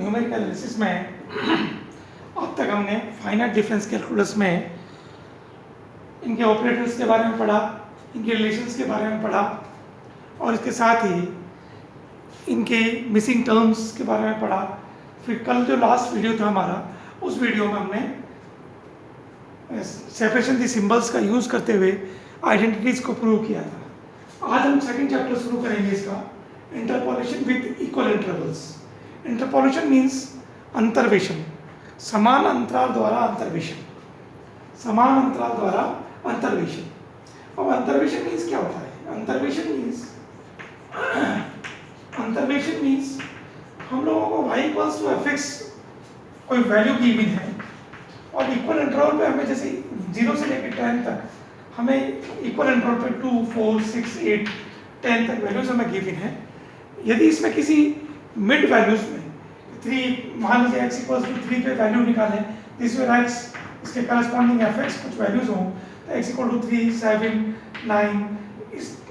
Numerical analysis में अब तक हमने फाइनाइट डिफरेंस कैलकुलस में इनके ऑपरेटर्स के बारे में पढ़ा, इनके रिलेशंस के बारे में पढ़ा और इसके साथ ही इनके मिसिंग टर्म्स के बारे में पढ़ा। फिर कल जो लास्ट वीडियो था हमारा, उस वीडियो में हमने सेपरेशन दी सिंबल्स का यूज़ करते हुए आइडेंटिटीज़ को प्रूव किया था। आज हम सेकंड चैप्टर शुरू करेंगे इसका, interpolation with equal intervals. Interpolation means अंतर्वेशन, समान अंतराल द्वारा अंतर्वेशन, समान अंतराल द्वारा अंतर्वेशन। अब अंतर्वेशन मीन्स क्या होता है? अंतर्वेशन मीन्स हम लोगों को y equals to F X कोई वैल्यू गिवन है और इक्वल इंटरवल पे हमें जैसे 0 से लेकर 10 तक हमें इक्वल इंटरवल पे 2, 4, 6, 8, 10 तक वैल्यूज हमें गिवन है। यदि इसमें किसी मिड वैल्यूज में 3 मान लीजिए x इक्वल्स टू 3 पे वैल्यू निकालें, दिस वेयर x इसके करस्पॉन्डिंग एफ एक्स कुछ वैल्यूज हों तो x इक्वल टू 3, 7, 9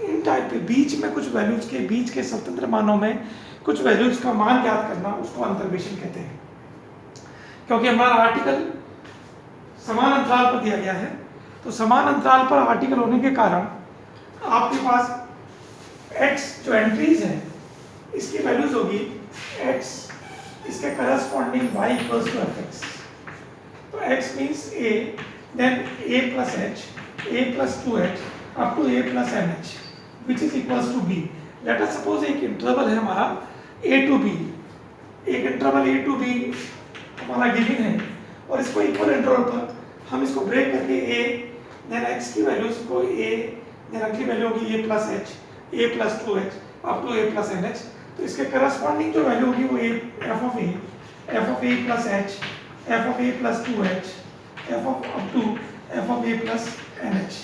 इन टाइप के बीच में कुछ वैल्यूज के बीच के स्वतंत्र मानों में कुछ वैल्यूज का मान ज्ञात करना, उसको अंतर्वेशन कहते हैं। क्योंकि हमारा आर्टिकल समान अंतराल पर दिया गया है, तो समान अंतराल पर आर्टिकल होने के कारण आपके पास x जो एंट्रीज है इसकी वैल्यूज होगी x इसके corresponding y equals to F X. तो x means a, then a plus h, a plus 2h up to a plus nh which is equals to b. Let us suppose एक interval है हमारा a to b, एक interval a to b हमारा given है और इसको equal interval पर हम इसको ब्रेक करके a, then x की वैल्यूज को a, then अगली वैल्यू होगी a plus h, a plus 2h up to a plus nh। तो इसके करस्पॉन्डिंग जो वैल्यू होगी वो f of a plus h, f of a plus 2h, f of up to f of a plus nh।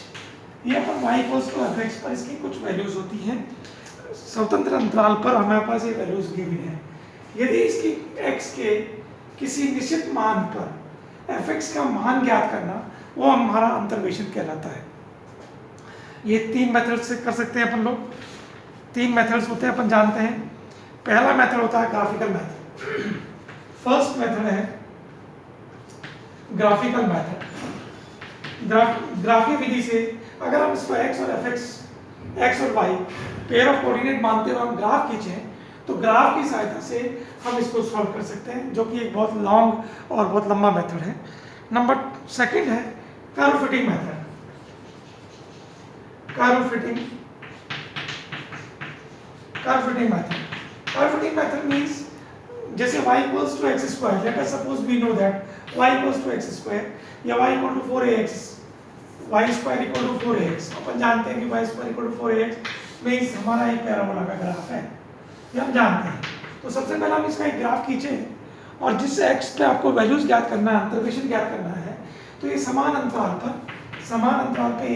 ये अपन y equals to F X पर इसकी कुछ वैल्यूज होती हैं, स्वतंत्र अंतराल पर हमारे पास ये वैल्यूज गिवन है। यदि इसकी x के किसी निश्चित मान पर एफ एक्स का मान ज्ञात करना, वो हमारा अंतर्वेशन कहलाता है। ये 3 मेथड से कर सकते हैं अपन लोग। 3 मेथड्स होते हैं, अपन जानते हैं। पहला मेथड होता है ग्राफिकल मेथड। फर्स्ट मेथड है ग्राफिकल मेथड। ग्राफीय विधि से अगर हम इसको x और एफ एक्स और y पेयर ऑफ कोऑर्डिनेट मानते हुए हम ग्राफ खींचें तो ग्राफ की सहायता से हम इसको सॉल्व कर सकते हैं, जो कि एक बहुत लॉन्ग और बहुत लंबा मेथड है। नंबर सेकंड है curve fitting method. Curve fitting method means जैसे y equals to X square, let us suppose we know that y equals to X square या y equal to 4ax, y square equal to 4ax। अपन जानते हैं कि y square equal to 4ax means हमारा एक parabola का graph है, ये हम जानते हैं। तो सबसे पहले हम इसका एक ग्राफ खींचें और जिस x पे आपको वैल्यूज ज्ञात करना है, अंतर्वेशन ज्ञात करना है, तो ये समान अंतराल पे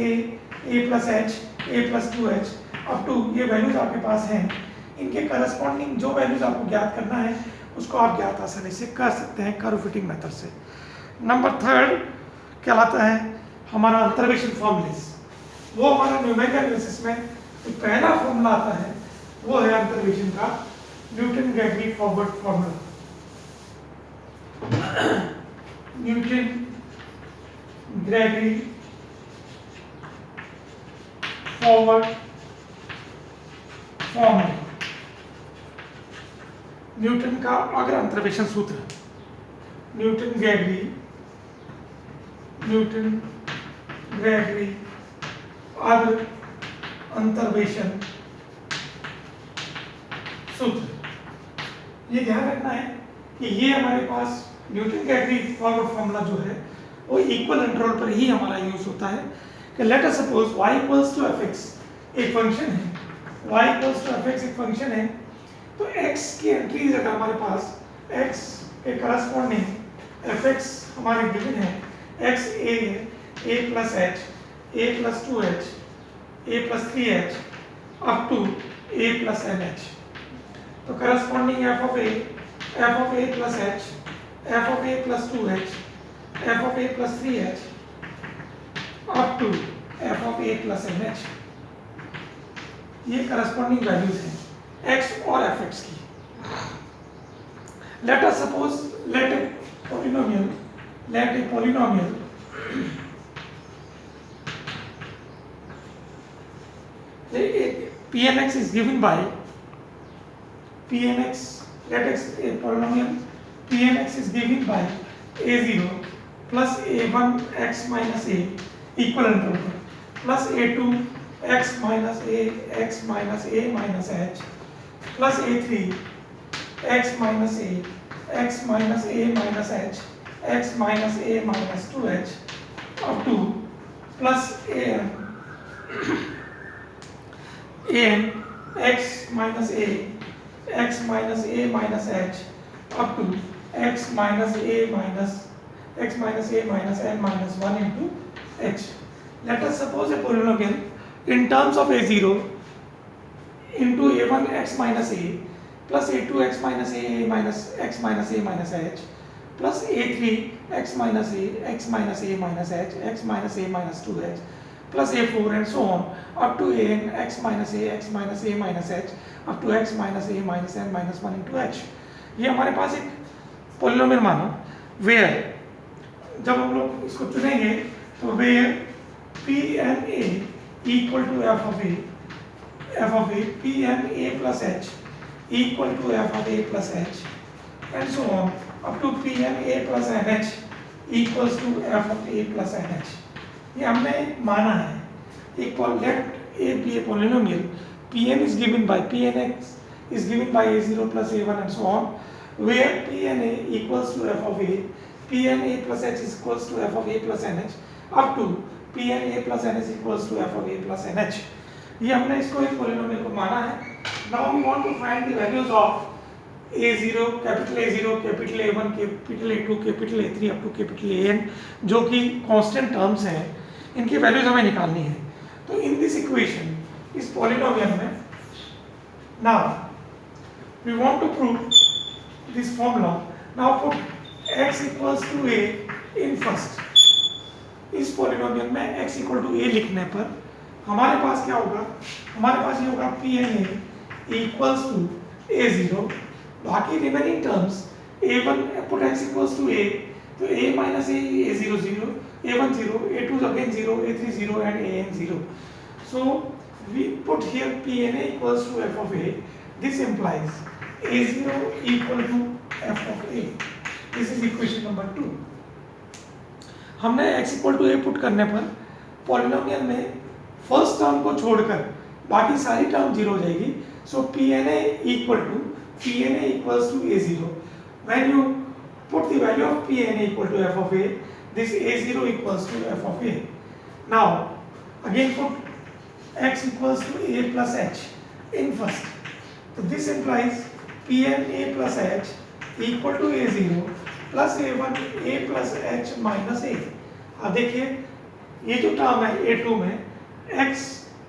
a plus h, a plus 2h up to ये वैल्यूज आपके पास हैं, इनके करस्पॉन्डिंग जो वैल्यूज आपको ज्ञात करना है उसको आप ज्ञात आसानी से कर सकते हैं कर्व फिटिंग मेथड से। नंबर थर्ड कहलाता है हमारा अंतर्वेशन फॉर्मूलेस। वो हमारा न्यूमेरिकल एनालिसिस में जो पहला फॉर्मूला आता है वो है अंतर्वेशन का Newton Gregory forward formula. Newton Gregory forward formula, Newton का अग्र अंतर्वेशन सूत्र, न्यूटन ग्रेगरी अग्र अंतर्वेशन सूत्र। ये ध्यान रखना है कि ये हमारे पास न्यूटन ग्रेगरी फॉरवर्ड फॉर्मूला जो है वो इक्वल इंटरवल पर ही हमारा यूज होता है। कि let us suppose y equals to F X एक फंक्शन है, y equals to F X एक फंक्शन है, तो x की एंट्रीज अगर हमारे पास x के करस्पॉन्डिंग एफ एक्स हमारे गिवन है, x a है, a plus h, a plus 2h, a plus 3h up to a plus nh। तो corresponding f of a plus h, f of a plus 2h, f of a plus 3h up to f of a plus nh, ये corresponding values हैं x और f की। let us suppose let a polynomial Pnx is given by Pnx, let x a polynomial Pnx is given by a0 plus a1 x minus a equivalent over plus a2 x minus a minus h plus a3 x minus a minus h x minus a minus 2h up to plus an x minus a minus h up to x minus a minus n minus 1 into h. Let us suppose a polynomial in terms of a0 into a1 x minus a plus a2 x minus a minus x minus a minus h plus a3 x minus a minus h x minus a minus 2h plus a4 and so on up to an x minus a minus h up to x minus a minus n minus 1 into h. ये हमारे पास एक polynomial मानो where, जब हम लोग इसको चुनेंगे तो where P N A equal to F of A P N A plus H equal to F of A plus H and so on up to P N A plus N H equals to F of A plus N H. ये हमने माना है. एक let A B A polynomial Pn is given by Pnx is given by a0 plus a1 and so on, where Pna equals to f of a, Pna plus h is equals to f of a plus nh up to Pna plus nh equals to f of a plus nh. ये हमने इसको एक polynomial को माना है. Now we want to find the values of a0, capital A0, capital A1, capital A2, capital A3 up to capital An, जो कि constant terms हैं, इनकी वैल्यूज हमें निकालनी है. तो इन दिस इक्वेशन, इस पॉलिनोमियल में, now we want to prove this formula. Now put x equals to a in first. इस पॉलिनोमियल में x equal to a लिखने पर हमारे पास क्या होगा? हमारे पास ये होगा Pna equals to a0. बाकी remaining terms a1 put x equals to a, तो a minus a0 0, a1 0, a2 again 0, a3 0 and an 0. So we put here Pna equals to f of a. This implies a0 equal to f of a. This is equation number 2. हमने x equal to a put करने पर polynomial में first term को छोड़कर बाकी सारी term zero हो जाएगी. सो Pna equals to a0. When you put the value of Pna equal to f of a, this a0 equals to f of a. Now again put x equals to a plus h in first. So this implies Pna plus h equal to a0 plus a1 a plus h minus a. अब देखिए ये जो term है a2 में x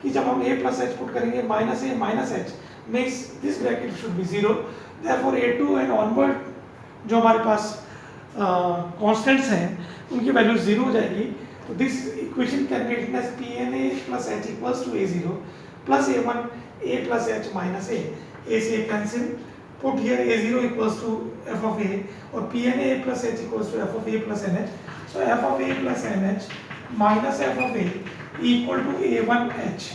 की जब हम a plus h put करेंगे minus a minus h means this bracket should be 0. Therefore a2 and onward जो हमारे पास कांस्टेंट्स हैं उनकी वैल्यू 0 हो जाएगी. So this equation can be written as Pna plus h equals to a0 plus a1 a plus h minus a. A से cancel. Put here a0 equals to f of a or Pna plus h equals to f of a plus nh. So f of a plus nh minus f of a equal to a1h.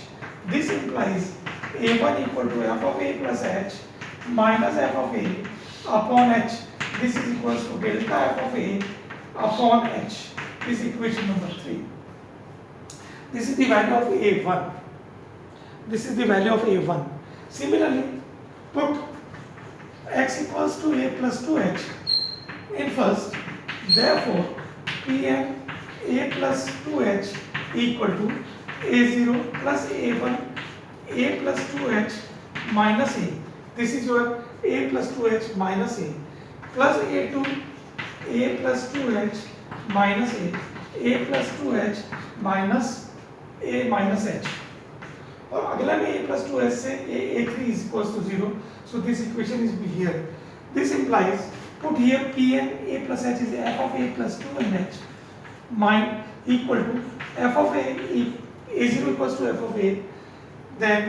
This implies a1 equal to f of a plus h minus f of a upon h. This is equals to delta f of a upon h. This is equation number 3. This is the value of a1. This is the value of a1. Similarly, put x equals to a plus 2h in first. Therefore, Pn a plus 2h equal to a0 plus a1 a plus 2h minus a. This is your a plus 2h minus a plus a2 a plus 2h minus a plus 2h minus a minus h. और अगला में a plus 2h से a3 is equals to 0. So this equation is here. This implies put here Pn a plus h is f of a plus 2 and h equal to f of a a0 equals to f of a. Then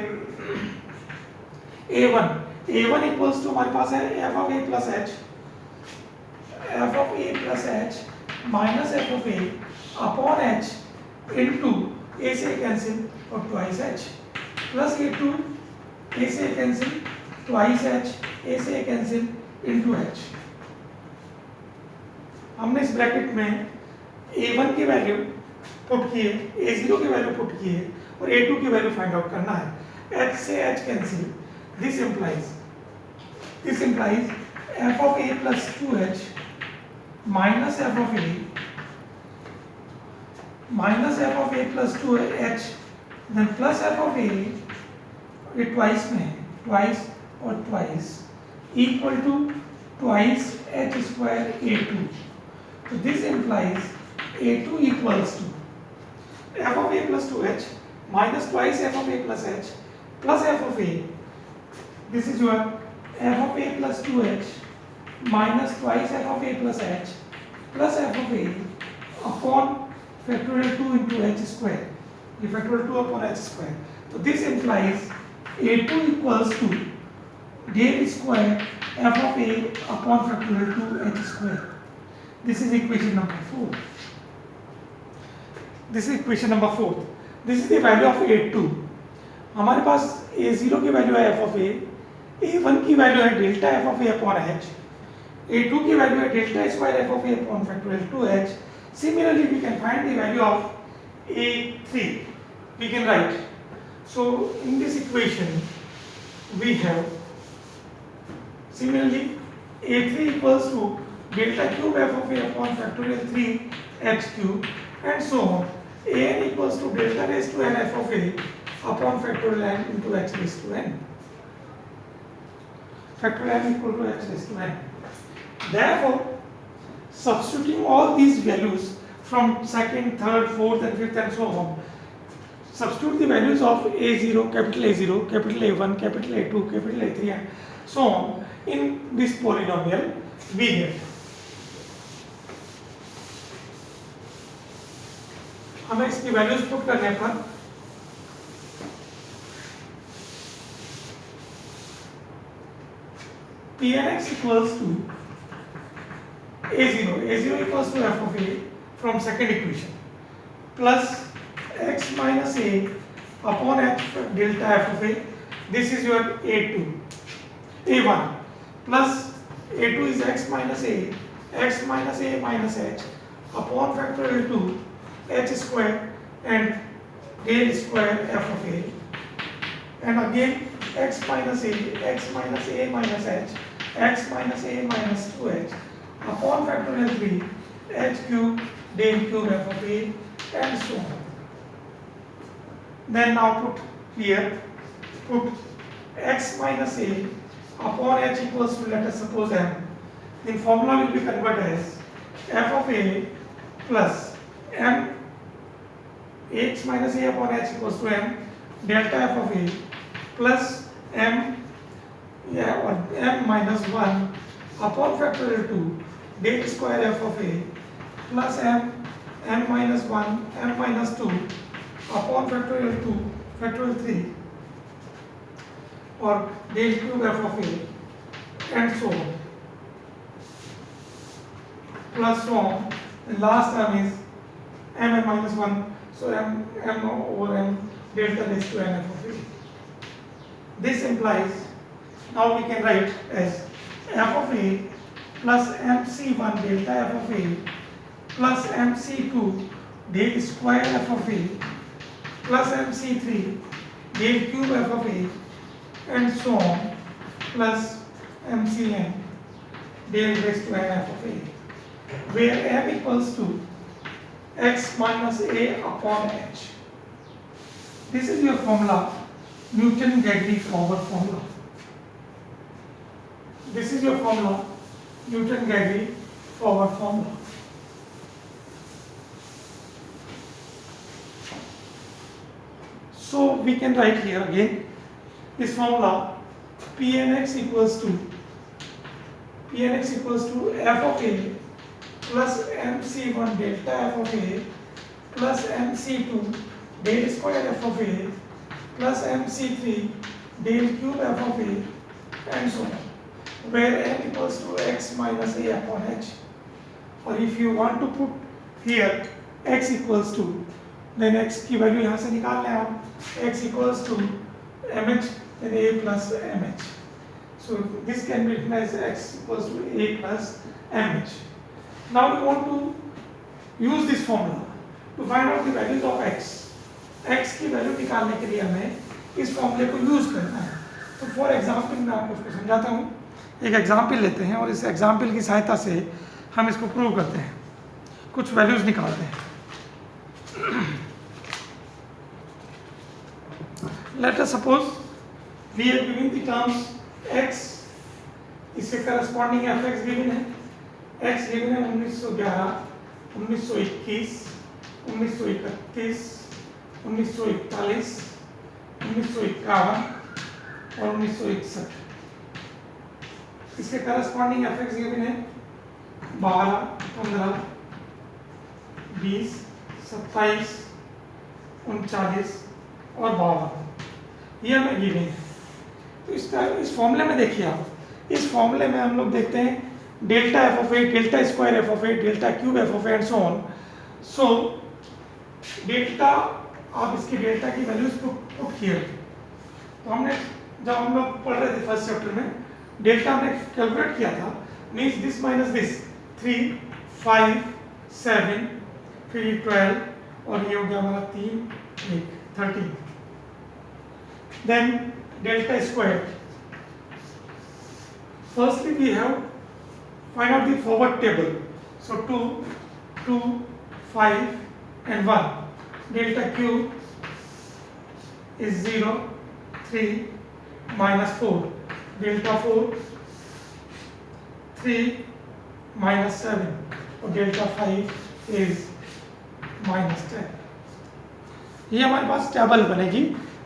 a1 equals to हमारे पास है f of a plus h f of a plus h minus f of a upon h into a से cancel और twice h plus a2 a से cancel twice h a से cancel into h। हमने इस bracket में a1 की value put की है, a0 की वैल्यू पुट की है और a2 की वैल्यू फाइंड आउट करना है। h से h cancel, this implies f of a plus 2h minus f of a plus 2h then plus f of a ये twice में है, twice और twice equal to twice h square a2। So this implies a2 equals to f of a plus 2h minus twice f of a plus h plus f of a, this is your f of a plus 2h minus twice f of a plus h plus f of a upon factorial 2 into h square, the factorial 2 upon h square। So this implies a2 equals to del square f of a upon factorial 2 h square। This is equation number 4। This is equation number 4। This is the value of a2। हमारे पास a0 की value है f of a, a1 की value है delta f of a upon h, a2 की value है delta square f of a upon factorial 2h। Similarly, we can find the value of a3। We can write. So in this equation, we have similarly a3 equals to delta cube f of a upon factorial 3h cube and so on। an equals to delta raised to n f of a upon factorial n into h raised to n। Factorial n equal to h raised to n। Therefore, substituting all these values from second, third, fourth and fifth and so on, substitute the values of a0, capital A0, capital A1, capital A2, capital A3 and so on in this polynomial we get। हमें इसकी values put करने पर Pnx equals to a0 equals to f of a from second equation plus x minus a upon h delta f of a, this is your a2, a1 plus a2 is x minus a minus h upon factorial 2 h square and del square f of a and again x minus a minus h x minus a minus 2h upon factorial 3 h cube del cube f of a and so on। Then now put here, put x minus a upon h equals to, let us suppose m, then formula will be converted as f of a plus m, x minus a upon h equals to m delta f of a plus m, or m minus 1 upon factorial 2 del square f of a plus m minus 1 m minus 2 upon factorial 2 factorial 3 or del cube f of a and so on plus so on, and last term is m minus 1, so m over m delta raised to n f of a। This implies, now we can write as f of a plus mc1 delta f of a plus mc2 del square f of a plus mc3 del cube f of a and so on plus mcn del raised to n f of a, where m equals to x minus a upon h। This is your formula, Newton-Gadley forward formula। This is your formula, Newton-Gadley forward formula। So we can write here again this formula, Pnx equals to f of a plus mc1 delta f of a plus mc2 del square f of a plus mc3 del cube f of a and so on, where n equals to x minus a upon h। और if you want to put here x equals to, then x की value यहाँ से निकाल लें आप, x equals to mh then a plus mh. So this can be written as x equals to a plus mh. Now we want to use this formula to find out the values of x. x की value निकालने के लिए हमें इस फॉर्मूले को use करना है। तो फॉर एग्जांपल मैं आपको उसको समझाता हूँ। एक एग्जांपल लेते हैं और इस एग्जांपल की सहायता से हम इसको प्रूव करते हैं, कुछ वैल्यूज निकालते हैं। Let us suppose we have given the terms x, इसके करस्पॉन्डिंग fx गिवन है, x गिवन है 1911, 1921, 1931, 1941, 1951 और 1961। इसके करस्पॉन्डिंग fx गिवन है 12, 15, 20, 27, 39 और 52, ये हमें गिवन है। तो इस फॉर्मूले में देखिए आप, इस फॉर्मूले में हम लोग देखते हैं delta F of A, delta square F of A, delta cube F of A and so on. So delta, आप इसकी डेल्टा की वैल्यूज पुट किए। तो हमने जब हम लोग पढ़ रहे थे फर्स्ट चैप्टर में, डेल्टा हमने कैलकुलेट किया था, मीन्स दिस माइनस दिस, 3, 5, 7, फिर 12 और ये हो गया हमारा 3, 1, 13। Then delta square. Firstly, we have find out the forward table. So 2, 2, 5, and 1. Delta cube is 0, 3, minus 4. Delta 4, 3, minus 7. और delta 5 is minus 10. ये हमारे पास टेबल बनेगी।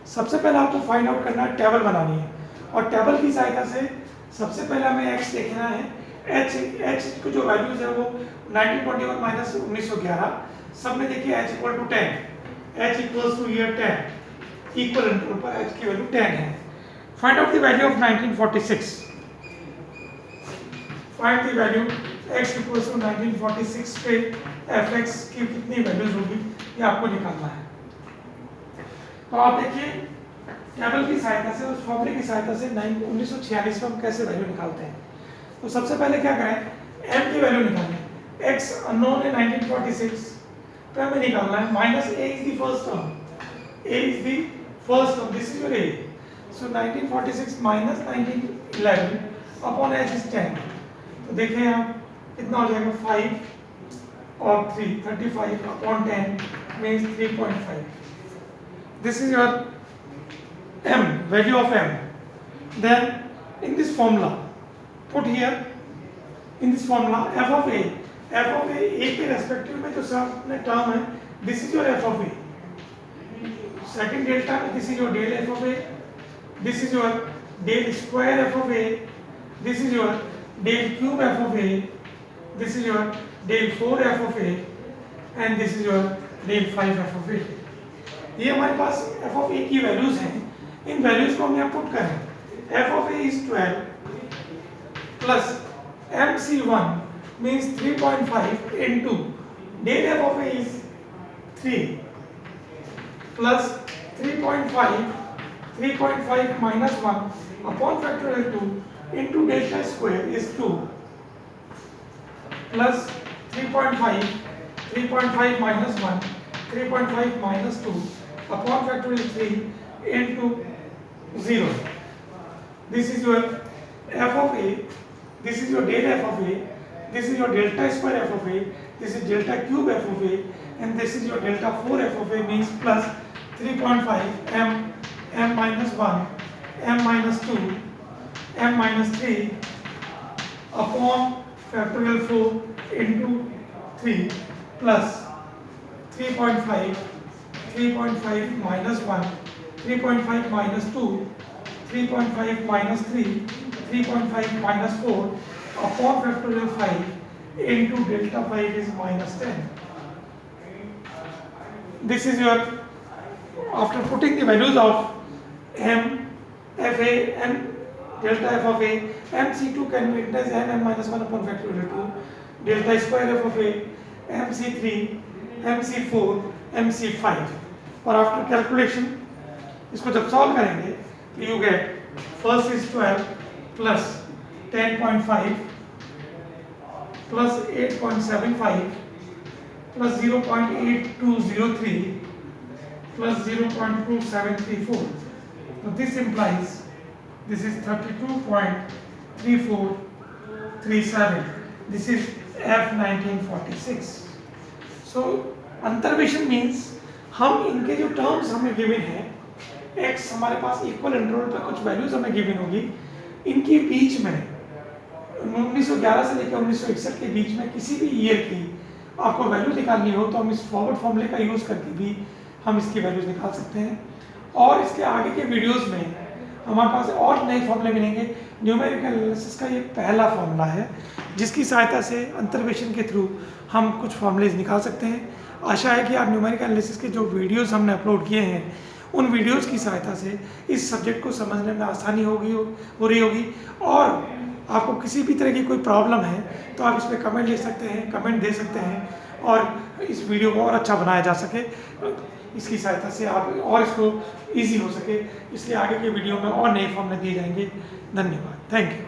सबसे पहले आपको फाइंड आउट करना है, टेबल बनानी है, और टेबल की सहायता से सबसे पहले हमें x देखना है। h की जो वैल्यूज है वो 1921 माइनस 1911, सब में देखिए h equal to 10, h equals to year 10, equal interval पर h की वैल्यू 10 है। Find out the value of 1946। Find the value x equals to 1946 पे fx की कितनी वैल्यूज होगी ये आपको निकालना है। तो आप देखिए टेबल की सहायता से, उस फॉर्मूले की सहायता से 1946 में हम कैसे वैल्यू निकालते हैं। तो सबसे पहले क्या करें, m की वैल्यू निकालें। x अननोन है 1946, तो हमें निकालना है minus a is the first term, a is the first term, this is your a। So 1946 minus 1911 upon h is 10। तो देखिए आप कितना हो जाएगा, 5 और 3, 35 upon 10 means 3.5। This is your m, value of m. Then in this formula, put here in this formula f of a के respective में जो सामने टर्म है, this is your f of a. Second delta में this is your del f of a, this is your del square f of a, this is your del cube f of a, this is your del 4 f of a, and this is your del 5 f of a. ये हमारे पास f of a की values हैं, इन values को हम यहाँ put करें। f of a is 12 plus mc1 means 3.5 into del f of a is 3 plus 3.5 minus 1 upon factorial 2 into delta square is 2 plus 3.5 minus 1, 3.5 minus 2 upon factorial 3 into 0. This is your f of a, this is your del f of a, this is your delta square f of a, this is delta cube f of a, and this is your delta 4 f of a, means plus 3.5 m minus 1, m minus 2, m minus 3 upon factorial 4 into 3 plus 3.5 minus 1, 3.5 minus 2, 3.5 minus 3, 3.5 minus 4 upon factorial 5 into delta 5 is minus 10. This is your, after putting the values of m, fa and delta f of a, mc2 can be written as m minus 1 upon factorial 2. Delta square F of A MC3 MC4 MC5 और after calculation इसको जब solve करेंगे तो you get first is 12 plus 10.5 plus 8.75 plus 0.8203 plus 0.2734. So this implies this is 32.3437. This is F1946. So अंतर्वेशन means हम इनके जो terms हमें गिवन है, x हमारे पास इक्वल इंटरवल पे कुछ वैल्यूज हमें गिवन होगी, इनके बीच में 1911 से लेकर 1961 के बीच में किसी भी ईयर की आपको वैल्यू निकालनी हो तो हम इस फॉरवर्ड फॉर्मूले का यूज़ करके भी हम इसकी वैल्यूज निकाल सकते हैं। और इसके आगे के वीडियोस में हमारे पास और नए फॉर्मूले मिलेंगे। न्यूमेरिकल एनालिसिस का ये पहला फॉर्मूला है जिसकी सहायता से अंतर्वेशन के थ्रू हम कुछ फॉर्मूलेज निकाल सकते हैं। आशा है कि आप न्यूमेरिकल एनालिसिस के जो वीडियोस हमने अपलोड किए हैं उन वीडियोस की सहायता से इस सब्जेक्ट को समझने में आसानी हो रही होगी। और आपको किसी भी तरह की कोई प्रॉब्लम है तो आप इस पर कमेंट लिख सकते हैं, कमेंट दे सकते हैं और इस वीडियो को और अच्छा बनाया जा सके, इसकी सहायता से आप और इसको इजी हो सके। इसलिए आगे के वीडियो में और नए फॉर्मूले दिए जाएंगे। धन्यवाद, थैंक यू।